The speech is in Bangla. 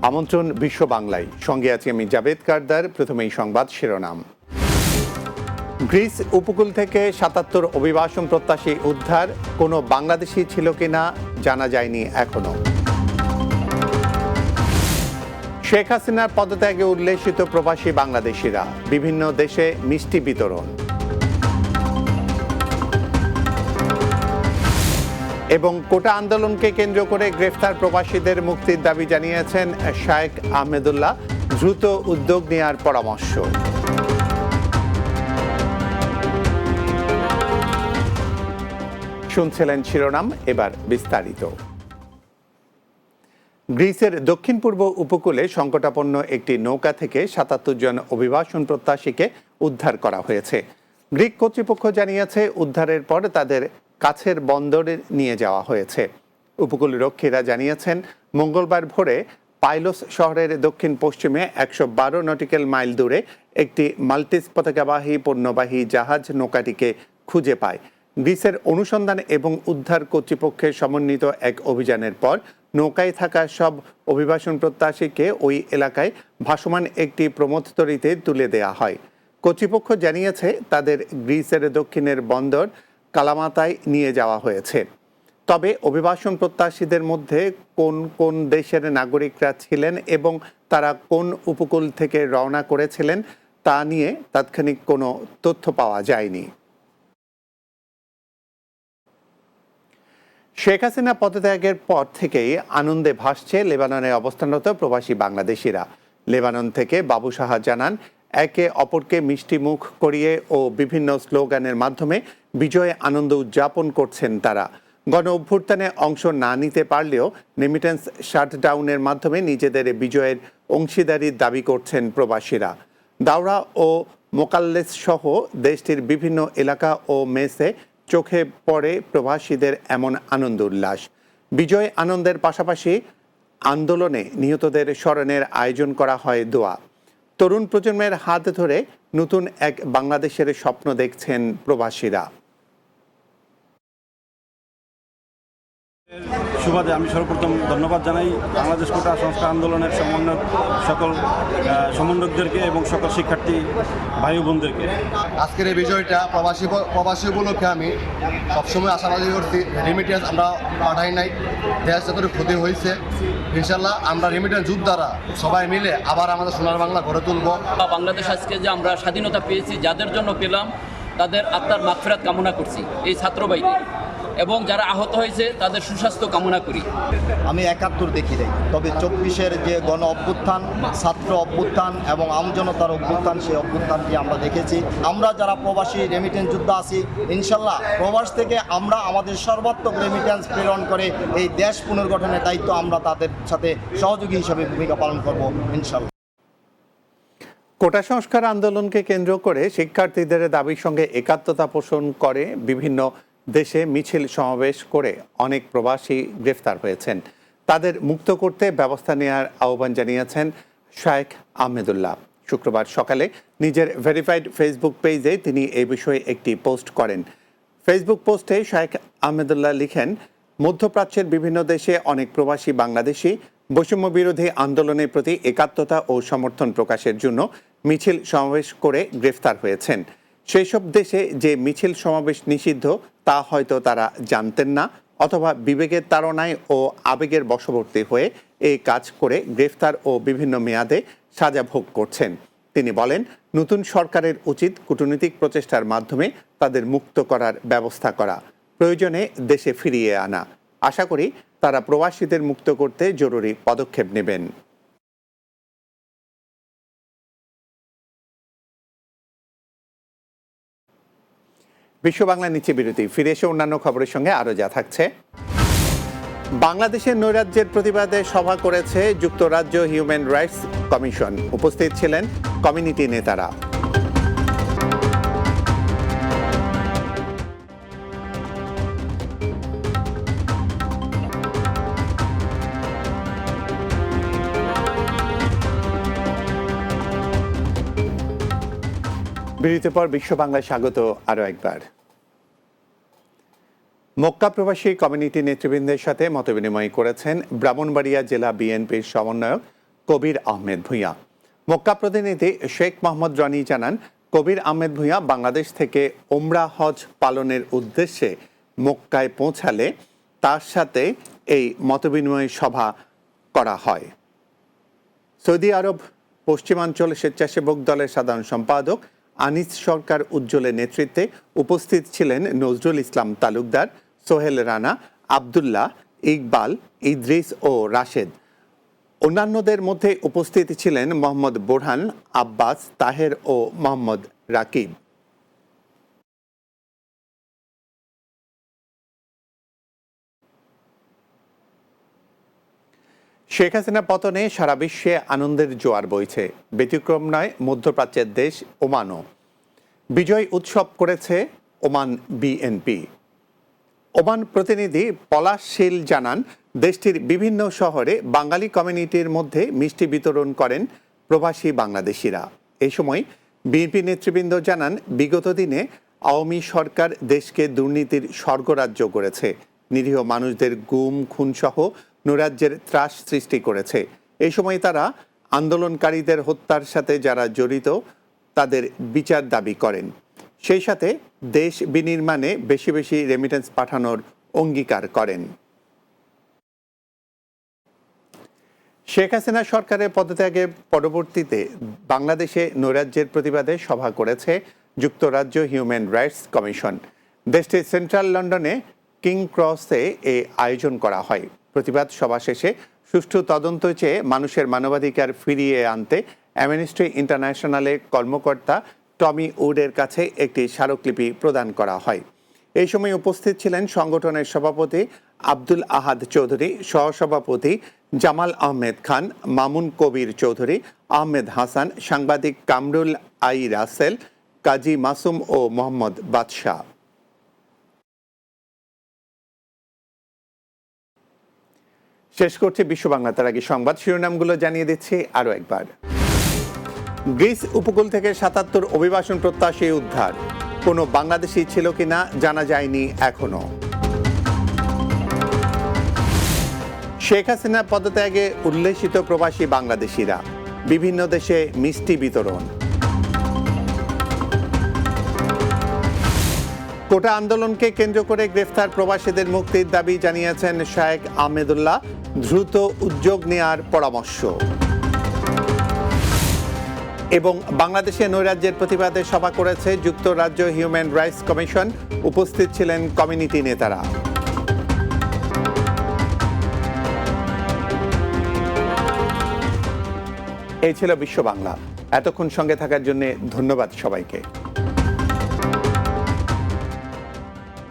আমন্ত্রণ বিশ্ব বাংলায়, সঙ্গে আছি আমি জাবেদ কারদার। প্রথমেই সংবাদ শিরোনাম। গ্রিস উপকূল থেকে ৭৭ অভিবাসন প্রত্যাশী উদ্ধার, কোনো বাংলাদেশি ছিল কিনা জানা যায়নি এখনো। শেখ হাসিনার পদত্যাগে উল্লেখিত প্রবাসী বাংলাদেশিরা, বিভিন্ন দেশে মিষ্টি বিতরণ। এবং কোটা আন্দোলনকে কেন্দ্র করে গ্রেফতার প্রবাসীদের মুক্তির দাবি জানিয়েছেন শায়েখ আহমেদুল্লাহ, দ্রুত উদ্যোগ নেওয়ার পরামর্শ। শুনছিলেন শিরোনাম, এবার বিস্তারিত। গ্রিসের দক্ষিণ পূর্ব উপকূলে সংকটাপন্ন একটি নৌকা থেকে ৭৭ জন অভিবাসন প্রত্যাশীকে উদ্ধার করা হয়েছে। গ্রিক কর্তৃপক্ষ জানিয়েছে১৮ পর তাদের কাছের বন্দরে নিয়ে যাওয়া হয়েছে। উপকূলরক্ষীরা জানিয়েছেন মঙ্গলবার ভোরে পাইলোস শহরের দক্ষিণ পশ্চিমে ১১২ নটিক্যাল মাইল দূরে একটি মাল্টিস পতাকাবাহী পণ্যবাহী জাহাজ নৌকাটিকে খুঁজে পায়। গ্রিসের অনুসন্ধান এবং উদ্ধার কর্তৃপক্ষের সমন্বিত এক অভিযানের পর নৌকায় থাকা সব অভিবাসন প্রত্যাশীকে ওই এলাকায় ভাসমান একটি প্রমোদতরীতে তুলে দেওয়া হয়। কর্তৃপক্ষ জানিয়েছে তাদের গ্রিসের দক্ষিণের বন্দর কালামাতায় নিয়ে যাওয়া হয়েছে। তবে অভিবাসন প্রত্যাশীদের মধ্যে কোন কোন দেশের নাগরিকরা ছিলেন এবং তারা কোন উপকূল থেকে রওনা করেছিলেন তা নিয়ে তাৎক্ষণিক কোনো তথ্য পাওয়া যায়নি। শেখ হাসিনা পদত্যাগের পর থেকেই আনন্দে ভাসছে লেবাননে অবস্থানরত প্রবাসী বাংলাদেশিরা। লেবানন থেকে বাবু সাহা জানান, একে অপরকে মিষ্টি মুখ করিয়ে ও বিভিন্ন স্লোগানের মাধ্যমে বিজয়ে আনন্দ উদযাপন করছেন তারা। গণ অভ্যুত্থানে অংশ না নিতে পারলেও রেমিটেন্স শাটডাউনের মাধ্যমে নিজেদের বিজয়ের অংশীদারির দাবি করছেন প্রবাসীরা। দাওরা ও মোকাল্লেস সহ দেশটির বিভিন্ন এলাকা ও মেসে চোখে পড়ে প্রবাসীদের এমন আনন্দ উল্লাস। বিজয় আনন্দের পাশাপাশি আন্দোলনে নিহতদের স্মরণের আয়োজন করা হয় দোয়া। তরুণ প্রজন্মের হাত ধরে নতুন এক বাংলাদেশের স্বপ্ন দেখছেন প্রবাসীরা। সুবাদে আমি সর্বপ্রথম ধন্যবাদ জানাই বাংলাদেশ কোটা সংস্কার আন্দোলনের সকল সমন্বয়কদেরকে এবং সকল শিক্ষার্থী ভাই বোনদেরকে। আজকের এই বিজয়টা প্রবাসী উপলক্ষে আমি সবসময় আশাবাদী করছি। রেমিটেন্স আমরা পাঠাই নাই, দেশ যতটুকু ক্ষতি হয়েছে ইনশাল্লাহ আমরা রেমিটেন্স যোদ্ধারা সবাই মিলে আবার আমাদের সোনার বাংলা গড়ে তুলব। বাংলাদেশ আজকে যে আমরা স্বাধীনতা পেয়েছি, যাদের জন্য পেলাম তাদের আত্মার মাগফিরাত কামনা করছি এই ছাত্রবাহিনী, এবং যারা আহত হয়েছে তাদের সুস্বাস্থ্য কামনা করি। আমি ৭১ দেখি নাই, তবে ২৪-এর যে গণ অভ্যুত্থান, ছাত্র অভ্যুত্থান এবং আমজনতার অভ্যুত্থান, সেই অভ্যুত্থানটি আমরা দেখেছি। আমরা যারা প্রবাসী রেমিটেন্স যোদ্ধা আছি, ইনশাল্লাহ প্রবাস থেকে আমরা আমাদের সর্বাত্মক রেমিটেন্স প্রেরণ করে এই দেশ পুনর্গঠনের দায়িত্ব আমরা তাদের সাথে সহযোগী হিসেবে ভূমিকা পালন করব ইনশাল্লাহ। কোটা সংস্কার আন্দোলনকে কেন্দ্র করে শিক্ষার্থীদের দাবির সঙ্গে একাত্মতা পোষণ করে বিভিন্ন দেশে মিছিল সমাবেশ করে অনেক প্রবাসী গ্রেফতার হয়েছেন। তাদের মুক্ত করতে ব্যবস্থা নেওয়ার আহ্বান জানিয়েছেন শায়েখ আহমেদুল্লাহ। শুক্রবার সকালে নিজের ভেরিফাইড ফেসবুক পেজে তিনি এই বিষয়ে একটি পোস্ট করেন। ফেসবুক পোস্টে শায়েখ আহমেদুল্লাহ লিখেন, মধ্যপ্রাচ্যের বিভিন্ন দেশে অনেক প্রবাসী বাংলাদেশি বৈষম্য বিরোধী আন্দোলনের প্রতি একাত্মতা ও সমর্থন প্রকাশের জন্য মিছিল সমাবেশ করে গ্রেফতার হয়েছেন। সেই সব দেশে যে মিছিল সমাবেশ নিষিদ্ধ তা হয়তো তারা জানতেন না, অথবা বিবেকের তাড়নায় ও আবেগের বশবর্তী হয়ে এই কাজ করে গ্রেফতার ও বিভিন্ন মেয়াদে সাজা ভোগ করছেন। তিনি বলেন, নতুন সরকারের উচিত কূটনৈতিক প্রচেষ্টার মাধ্যমে তাদের মুক্ত করার ব্যবস্থা করা, প্রয়োজনে দেশে ফিরিয়ে আনা। আশা করি তারা প্রবাসীদের মুক্ত করতে জরুরি পদক্ষেপ নেবেন। বিশ্ব বাংলা নিচে বিরতি, ফিরে এসে অন্যান্য খবরের সঙ্গে আরও যা থাকছে। বাংলাদেশের নৈরাজ্যের প্রতিবাদে সভা করেছে যুক্তরাজ্য হিউম্যান রাইটস কমিশন। উপস্থিত ছিলেন কমিউনিটি নেতারা। বিরতির পর বিশ্ব বাংলায় স্বাগত আরও একবার। মক্কা প্রবাসী কমিউনিটি নেতৃবৃন্দের সাথে মতবিনিময় করেছেন ব্রাহ্মণবাড়িয়া জেলা বিএনপির সমন্বয়ক কবির আহমেদ ভূঁইয়া। মক্কা প্রতিনিধি শেখ মোহাম্মদ রনি জানান, কবির আহমেদ ভূঁইয়া বাংলাদেশ থেকে ওমরা হজ পালনের উদ্দেশ্যে মক্কায় পৌঁছালে তার সাথে এই মতবিনিময় সভা করা হয়। সৌদি আরব পশ্চিমাঞ্চল স্বেচ্ছাসেবক দলের সাধারণ সম্পাদক আনিস সরকার উজ্জ্বলের নেতৃত্বে উপস্থিত ছিলেন নজরুল ইসলাম তালুকদার, সোহেল রানা, আবদুল্লাহ, ইকবাল, ইদ্রিস ও রাশেদ। অন্যান্যদের মধ্যে উপস্থিত ছিলেন মোহাম্মদ বোরহান, আব্বাস, তাহের ও মোহাম্মদ রাকিব। শেখ হাসিনা পতনে সারা বিশ্বে আনন্দের জোয়ার বইছে। ব্যতিক্রম নয় মধ্যপ্রাচ্যের দেশ ওমানও। বিজয় উৎসব করেছে ওমান বিএনপি। ওমান প্রতিনিধি পলাশ শীল জানান, দেশটির বিভিন্ন শহরে বাঙালি কমিউনিটির মধ্যে মিষ্টি বিতরণ করেন প্রবাসী বাংলাদেশিরা। এই সময় বিএনপি নেতৃবৃন্দ জানান, বিগত দিনে আওয়ামী সরকার দেশকে দুর্নীতির স্বর্গরাজ্য করেছে, নিরীহ মানুষদের গুম খুনসহ নৈরাজ্যের ত্রাস সৃষ্টি করেছে। এই সময় তারা আন্দোলনকারীদের হত্যার সাথে যারা জড়িত তাদের বিচার দাবি করেন। সেই সাথে দেশ বিনির্মাণে বেশি বেশি রেমিটেন্স পাঠানোর অঙ্গীকার করেন। শেখ হাসিনা সরকারের পদত্যাগের পরবর্তীতে বাংলাদেশে নৈরাজ্যের প্রতিবাদে সভা করেছে যুক্তরাজ্য হিউম্যান রাইটস কমিশন। দেশটির সেন্ট্রাল লন্ডনে কিং ক্রসে এ আয়োজন করা হয়। প্রতিবাদ সভা শেষে সুষ্ঠু তদন্ত চেয়ে মানুষের মানবাধিকার ফিরিয়ে আনতে অ্যামনেস্টি ইন্টারন্যাশনালের কর্মকর্তা টমি উডের কাছে একটি স্মারকলিপি প্রদান করা হয়। এই সময় উপস্থিত ছিলেন সংগঠনের সভাপতি আব্দুল আহাদ চৌধুরী, সহসভাপতি জামাল আহমেদ খান, মামুন কবির চৌধুরী, আহমেদ হাসান, সাংবাদিক কামরুল আই রাসেল, কাজী মাসুম ও মোহাম্মদ বাদশাহ। শেষ করছে বিশ্ব বাংলা, তার আগে সংবাদ শিরোনামগুলো জানিয়ে দিচ্ছি আরও একবার। গ্রিস উপকূল থেকে ৭৭ অভিবাসন প্রত্যাশী উদ্ধার। কোনো বাংলাদেশি ছিল কিনা জানা যায়নি এখনো। শেখ হাসিনা পদত্যাগে উল্লেখিত প্রবাসী বাংলাদেশিরা, বিভিন্ন দেশে মিষ্টি বিতরণ। কোটা আন্দোলনকে কেন্দ্র করে গ্রেফতার প্রবাসীদের মুক্তির দাবি জানিয়েছেন শায়েখ আহমেদুল্লাহ, দ্রুত উদ্যোগ নেয়ার পরামর্শ। এবং বাংলাদেশে নৈরাজ্যের প্রতিবাদে সভা করেছে যুক্তরাজ্য হিউম্যান রাইটস কমিশন, উপস্থিত ছিলেন কমিউনিটি নেতারা। এই ছিল বিশ্ব বাংলা। এতক্ষণ সঙ্গে থাকার জন্য ধন্যবাদ সবাইকে।